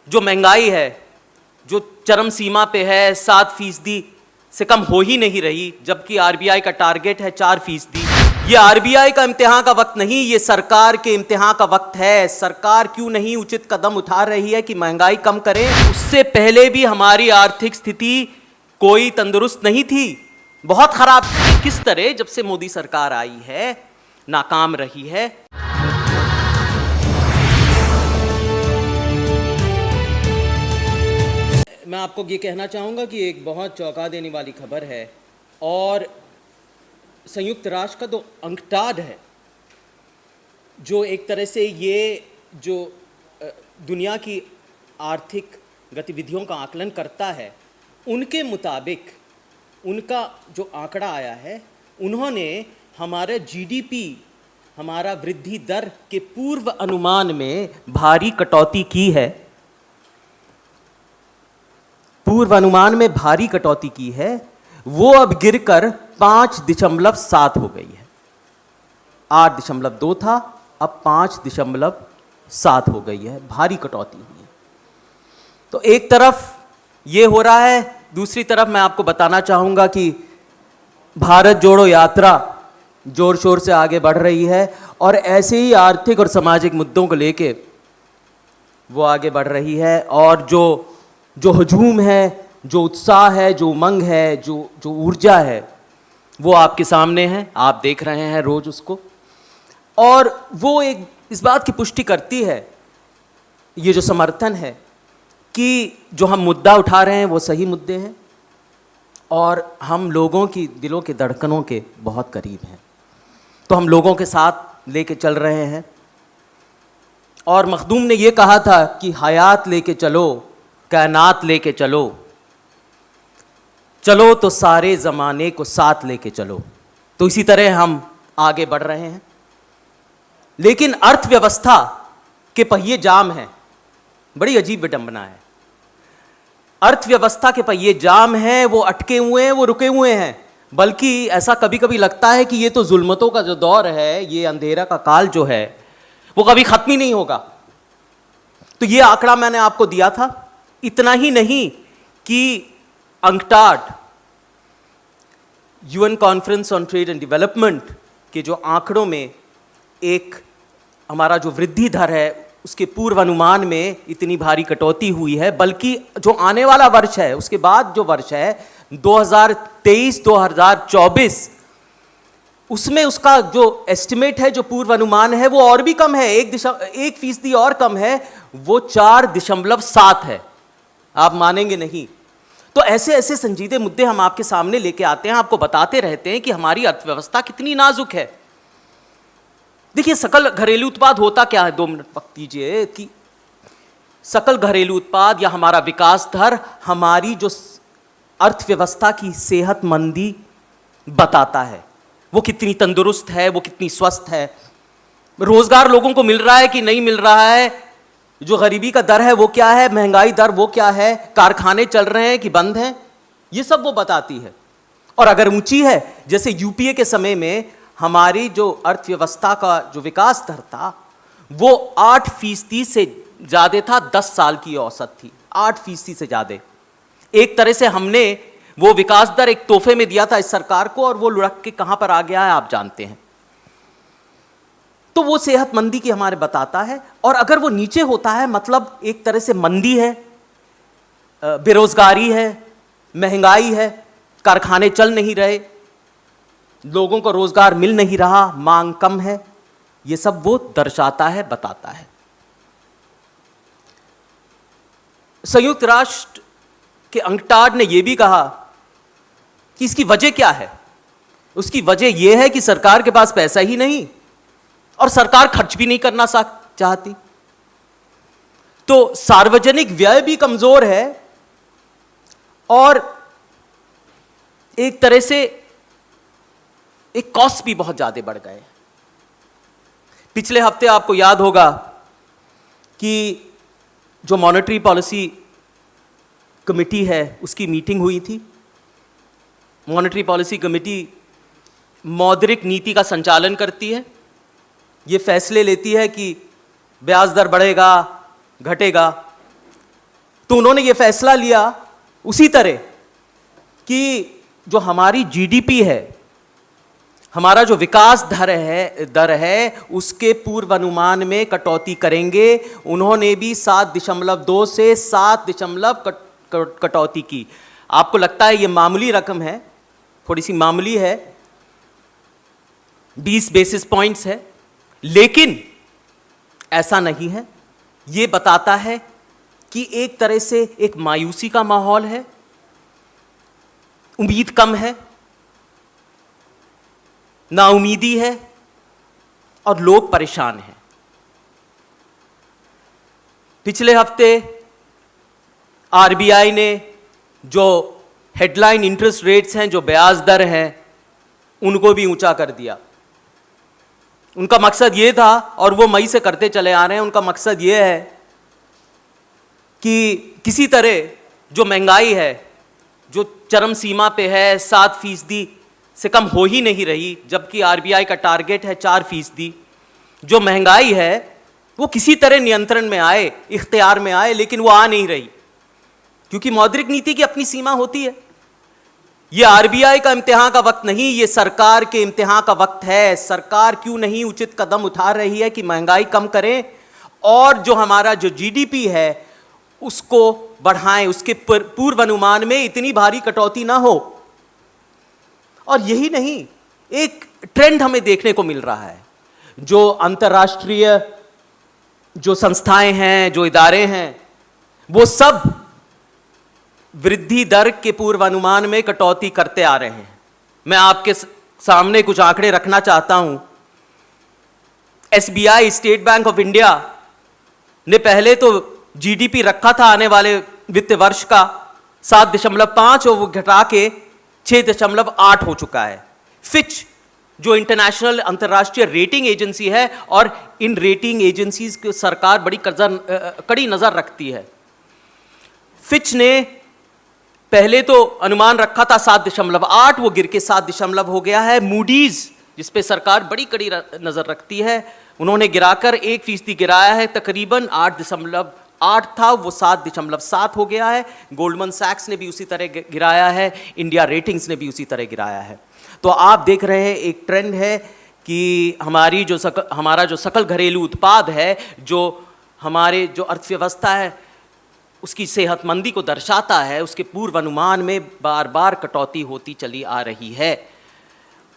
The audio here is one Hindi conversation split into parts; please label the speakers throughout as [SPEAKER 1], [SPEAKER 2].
[SPEAKER 1] जो महंगाई है, जो चरम सीमा पे है, 7% से कम हो ही नहीं रही, जबकि आरबीआई का टारगेट है 4%। ये आरबीआई का इम्तिहान का वक्त नहीं, ये सरकार के इम्तिहान का वक्त है। सरकार क्यों नहीं उचित कदम उठा रही है कि महंगाई कम करें? उससे पहले भी हमारी आर्थिक स्थिति कोई तंदुरुस्त नहीं थी, बहुत खराब थी। किस तरह जब से मोदी सरकार आई है नाकाम रही है। मैं आपको ये कहना चाहूँगा कि एक बहुत चौंका देने वाली खबर है, और संयुक्त राष्ट्र का जो अंकटाड है, जो एक तरह से ये जो दुनिया की आर्थिक गतिविधियों का आकलन करता है, उनके मुताबिक उनका जो आंकड़ा आया है, उन्होंने हमारे जीडीपी, हमारा वृद्धि दर के पूर्व अनुमान में भारी कटौती की है। पूर्व अनुमान में भारी कटौती की है। वो अब गिरकर 5.7 हो गई है। 8.2 था, अब 5.7 हो गई है। भारी कटौती हुई है। तो एक तरफ ये हो रहा है, दूसरी तरफ मैं आपको बताना चाहूँगा कि भारत जोड़ो यात्रा जोर शोर से आगे बढ़ रही है, और ऐसे ही आर्थिक और सामाजिक मुद्दों को लेके वो आगे बढ़ रही है। और जो हजूम है, जो उत्साह है, जो उमंग है, जो ऊर्जा है, वो आपके सामने है, आप देख रहे हैं रोज उसको। और वो एक इस बात की पुष्टि करती है, ये जो समर्थन है, कि जो हम मुद्दा उठा रहे हैं वो सही मुद्दे हैं, और हम लोगों की दिलों के धड़कनों के बहुत करीब हैं। तो हम लोगों के साथ लेके चल रहे हैं। और मखदूम ने ये कहा था कि हयात लेके चलो, कायनात लेके चलो, चलो तो सारे ज़माने को साथ लेके चलो। तो इसी तरह हम आगे बढ़ रहे हैं। लेकिन अर्थव्यवस्था के पहिए जाम हैं। बड़ी अजीब विडंबना है। अर्थव्यवस्था के पहिए जाम हैं, वो अटके हुए हैं, वो रुके हुए हैं। बल्कि ऐसा कभी कभी लगता है कि ये तो जुल्मतों का जो दौर है, ये अंधेरा का काल जो है, वो कभी खत्म ही नहीं होगा। तो ये आंकड़ा मैंने आपको दिया था। इतना ही नहीं कि UNCTAD, UN conference on trade and development के जो आंकड़ों में एक हमारा जो वृद्धि दर है, उसके पूर्व अनुमान में इतनी भारी कटौती हुई है, बल्कि जो आने वाला वर्ष है, उसके बाद जो वर्ष है 2023-2024, उसमें उसका जो एस्टिमेट है, जो पूर्व अनुमान है, वो और भी कम है। 1% और कम है, वो 4.7 है। आप मानेंगे नहीं। तो ऐसे ऐसे संजीदे मुद्दे हम आपके सामने लेके आते हैं, आपको बताते रहते हैं कि हमारी अर्थव्यवस्था कितनी नाजुक है। देखिए, सकल घरेलू उत्पाद होता क्या है, 2 मिनट वक्त दीजिए, कि सकल घरेलू उत्पाद या हमारा विकास दर हमारी जो अर्थव्यवस्था की सेहतमंदी बताता है, वो कितनी तंदुरुस्त है, वो कितनी स्वस्थ है। रोजगार लोगों को मिल रहा है कि नहीं मिल रहा है, जो गरीबी का दर है वो क्या है, महंगाई दर वो क्या है, कारखाने चल रहे हैं कि बंद हैं, ये सब वो बताती है। और अगर ऊंची है, जैसे यूपीए के समय में हमारी जो अर्थव्यवस्था का जो विकास दर था, वो 8% से ज़्यादा था। 10 साल की औसत थी 8% से ज़्यादा। एक तरह से हमने वो विकास दर एक तोहफे में दिया था इस सरकार को, और वो लुढ़क के कहां पर आ गया है आप जानते हैं। तो वो सेहतमंदी की हमारे बताता है। और अगर वो नीचे होता है, मतलब एक तरह से मंदी है, बेरोजगारी है, महंगाई है, कारखाने चल नहीं रहे, लोगों को रोजगार मिल नहीं रहा, मांग कम है, ये सब वो दर्शाता है, बताता है। संयुक्त राष्ट्र के अंकटाड ने यह भी कहा कि इसकी वजह क्या है। उसकी वजह यह है कि सरकार के पास पैसा ही नहीं, और सरकार खर्च भी नहीं करना चाहती। तो सार्वजनिक व्यय भी कमजोर है, और एक तरह से एक कॉस्ट भी बहुत ज्यादा बढ़ गए। पिछले हफ्ते आपको याद होगा कि जो मॉनेटरी पॉलिसी कमेटी है, उसकी मीटिंग हुई थी। मॉनेटरी पॉलिसी कमेटी मौद्रिक नीति का संचालन करती है। ये फैसले लेती है कि ब्याज दर बढ़ेगा, घटेगा, तो उन्होंने ये फैसला लिया उसी तरह कि जो हमारी जीडीपी है, हमारा जो विकास दर है उसके पूर्वानुमान में कटौती करेंगे। उन्होंने भी 7.2 से 7 कटौती की। आपको लगता है ये मामूली रकम है, थोड़ी सी मामूली है, 20 बेसिस पॉइंट्स है, लेकिन ऐसा नहीं है। ये बताता है कि एक तरह से एक मायूसी का माहौल है, उम्मीद कम है, नाउमीदी है और लोग परेशान हैं। पिछले हफ्ते आरबीआई ने जो हेडलाइन इंटरेस्ट रेट्स हैं, जो ब्याज दर हैं, उनको भी ऊंचा कर दिया। उनका मकसद ये था, और वो मई से करते चले आ रहे हैं, उनका मकसद ये है कि किसी तरह जो महंगाई है, जो चरम सीमा पे है, 7% से कम हो ही नहीं रही, जबकि आरबीआई का टारगेट है 4%। जो महंगाई है वो किसी तरह नियंत्रण में आए, इख्तियार में आए, लेकिन वो आ नहीं रही, क्योंकि मौद्रिक नीति की अपनी सीमा होती है। ये आरबीआई का इम्तिहान का वक्त नहीं, ये सरकार के इम्तिहान का वक्त है। सरकार क्यों नहीं उचित कदम उठा रही है कि महंगाई कम करें और जो हमारा जो जीडीपी है उसको बढ़ाएं, उसके पूर्वानुमान में इतनी भारी कटौती ना हो। और यही नहीं, एक ट्रेंड हमें देखने को मिल रहा है। जो अंतर्राष्ट्रीय जो संस्थाएं हैं, जो इदारे हैं, वो सब वृद्धि दर के पूर्वानुमान में कटौती करते आ रहे हैं। मैं आपके सामने कुछ आंकड़े रखना चाहता हूं। SBI, state bank of India ने पहले तो जीडीपी रखा था आने वाले वित्त वर्ष का 7.5 और वो घटा के 6.8 हो चुका है। फिच जो इंटरनेशनल अंतर्राष्ट्रीय रेटिंग एजेंसी है, और इन रेटिंग एजेंसीज की सरकार बड़ी कड़ी नजर रखती है। फिच ने पहले तो अनुमान रखा था 7.8, वो गिर के 7 हो गया है। मूडीज, जिस पे सरकार बड़ी कड़ी नजर रखती है, उन्होंने गिराकर 1% गिराया है। तकरीबन 8.8 था, वो 7.7 हो गया है। गोल्डमैन सैक्स ने भी उसी तरह गिराया है, इंडिया रेटिंग्स ने भी उसी तरह गिराया है। तो आप देख रहे हैं एक ट्रेंड है कि हमारा जो सकल घरेलू उत्पाद है, जो हमारे जो अर्थव्यवस्था है, उसकी सेहतमंदी को दर्शाता है, उसके पूर्वानुमान में बार बार कटौती होती चली आ रही है।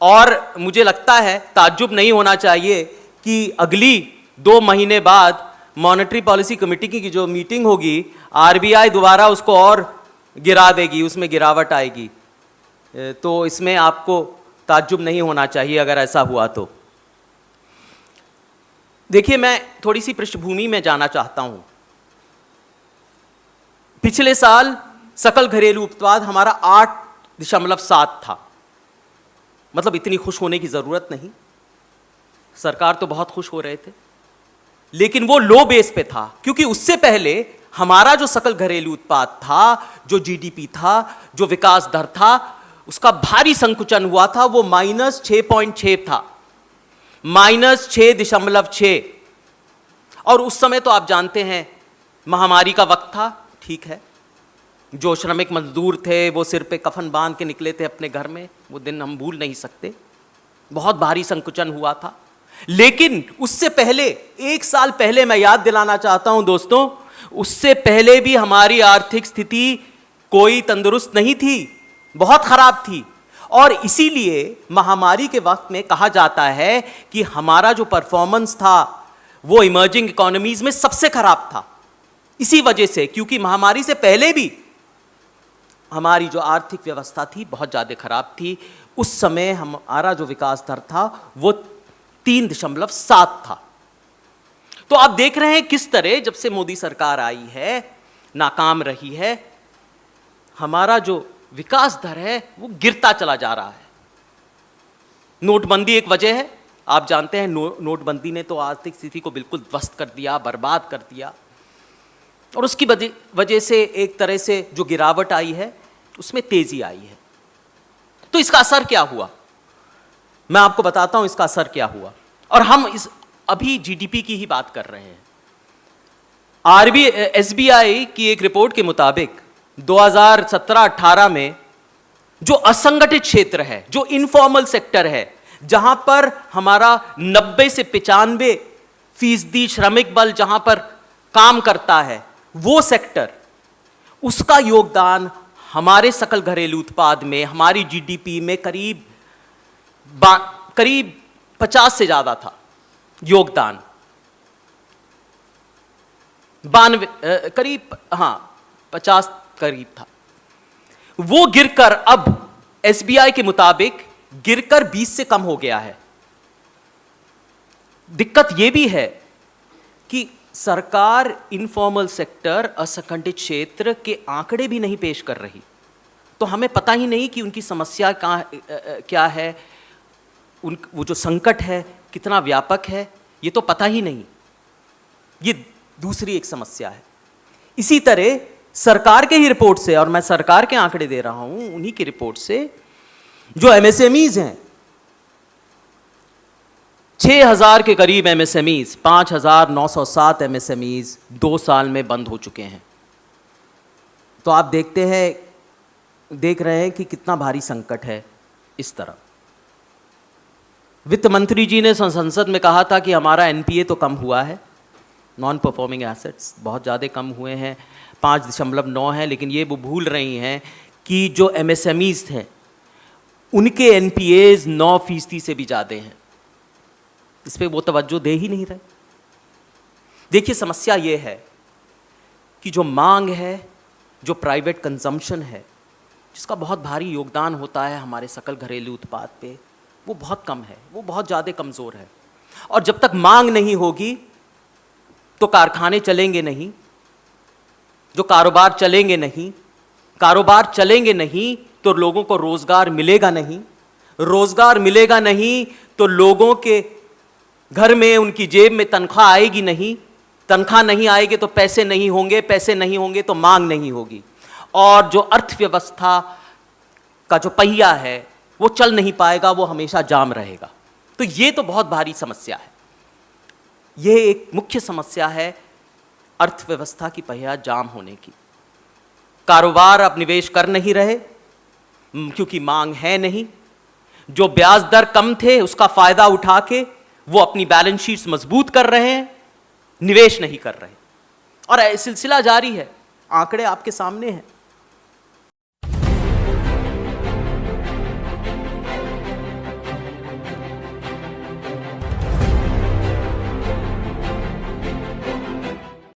[SPEAKER 1] और मुझे लगता है ताज्जुब नहीं होना चाहिए कि अगली 2 महीने बाद मॉनेटरी पॉलिसी कमेटी की जो मीटिंग होगी, आरबीआई दोबारा उसको और गिरा देगी, उसमें गिरावट आएगी। तो इसमें आपको ताज्जुब नहीं होना चाहिए अगर ऐसा हुआ तो। देखिए, मैं थोड़ी सी पृष्ठभूमि में जाना चाहता हूं। पिछले साल सकल घरेलू उत्पाद हमारा 8.7 था। मतलब इतनी खुश होने की जरूरत नहीं, सरकार तो बहुत खुश हो रहे थे, लेकिन वो लो बेस पे था, क्योंकि उससे पहले हमारा जो सकल घरेलू उत्पाद था, जो जीडीपी था, जो विकास दर था, उसका भारी संकुचन हुआ था। वो -6.6 था, -6.6। और उस समय तो आप जानते हैं महामारी का वक्त था, ठीक है। जो श्रमिक मजदूर थे वो सिर पे कफन बांध के निकले थे अपने घर में, वो दिन हम भूल नहीं सकते। बहुत भारी संकुचन हुआ था। लेकिन उससे पहले, 1 साल पहले, मैं याद दिलाना चाहता हूं दोस्तों, उससे पहले भी हमारी आर्थिक स्थिति कोई तंदुरुस्त नहीं थी, बहुत खराब थी। और इसीलिए महामारी के वक्त में कहा जाता है कि हमारा जो परफॉर्मेंस था वो इमर्जिंग इकोनॉमीज में सबसे खराब था। इसी वजह से, क्योंकि महामारी से पहले भी हमारी जो आर्थिक व्यवस्था थी बहुत ज़्यादा खराब थी। उस समय हमारा जो विकास दर था वो 3.7 था। तो आप देख रहे हैं किस तरह जब से मोदी सरकार आई है, नाकाम रही है, हमारा जो विकास दर है वो गिरता चला जा रहा है। नोटबंदी एक वजह है, आप जानते हैं। नोटबंदी ने तो आर्थिक स्थिति को बिल्कुल ध्वस्त कर दिया, बर्बाद कर दिया, और उसकी वजह से एक तरह से जो गिरावट आई है उसमें तेजी आई है। तो इसका असर क्या हुआ, मैं आपको बताता हूं इसका असर क्या हुआ। और हम अभी जीडीपी की ही बात कर रहे हैं। एसबीआई की एक रिपोर्ट के मुताबिक 2017-18 में जो असंगठित क्षेत्र है, जो इनफॉर्मल सेक्टर है, जहां पर हमारा 90 से 95% श्रमिक बल जहां पर काम करता है, वो सेक्टर, उसका योगदान हमारे सकल घरेलू उत्पाद में, हमारी जीडीपी में करीब 50 से ज्यादा था योगदान। 92 करीब, हाँ 50 करीब था। वो गिरकर अब एसबीआई के मुताबिक गिरकर 20 से कम हो गया है। दिक्कत यह भी है कि सरकार इनफॉर्मल सेक्टर, असंगठित क्षेत्र के आंकड़े भी नहीं पेश कर रही, तो हमें पता ही नहीं कि उनकी समस्या क्या है, वो जो संकट है कितना व्यापक है, ये तो पता ही नहीं। ये दूसरी एक समस्या है। इसी तरह सरकार के ही रिपोर्ट से, और मैं सरकार के आंकड़े दे रहा हूं, उन्हीं की रिपोर्ट से, जो एमएसएमईज हैं, 6000 के करीब एमएसएमईज, 5907 एमएसएमईज 2 साल में बंद हो चुके हैं। तो आप देख रहे हैं कि कितना भारी संकट है। इस तरह वित्त मंत्री जी ने संसद में कहा था कि हमारा एनपीए तो कम हुआ है, नॉन परफॉर्मिंग एसेट्स बहुत ज़्यादा कम हुए हैं, 5.9 है, लेकिन ये वो भूल रही हैं कि जो एमएसएमईज थे उनके एनपीएज 9% से भी ज़्यादा हैं। इस पर वो तवज्जो दे ही नहीं रहे। देखिए, समस्या ये है कि जो मांग है, जो प्राइवेट कंजम्पशन है, जिसका बहुत भारी योगदान होता है हमारे सकल घरेलू उत्पाद पे, वो बहुत कम है, वो बहुत ज़्यादा कमज़ोर है। और जब तक मांग नहीं होगी तो कारखाने चलेंगे नहीं, जो कारोबार चलेंगे नहीं, कारोबार चलेंगे नहीं तो लोगों को रोजगार मिलेगा नहीं, रोजगार मिलेगा नहीं तो लोगों के घर में, उनकी जेब में तनख्वाह आएगी नहीं, तनख्वाह नहीं आएगी तो पैसे नहीं होंगे, पैसे नहीं होंगे तो मांग नहीं होगी, और जो अर्थव्यवस्था का जो पहिया है वो चल नहीं पाएगा, वो हमेशा जाम रहेगा। तो ये तो बहुत भारी समस्या है। ये एक मुख्य समस्या है अर्थव्यवस्था की पहिया जाम होने की। कारोबार अब निवेश कर नहीं रहे क्योंकि मांग है नहीं। जो ब्याज दर कम थे उसका फायदा उठा के वो अपनी बैलेंस शीट्स मजबूत कर रहे हैं, निवेश नहीं कर रहे, और सिलसिला जारी है। आंकड़े आपके सामने हैं।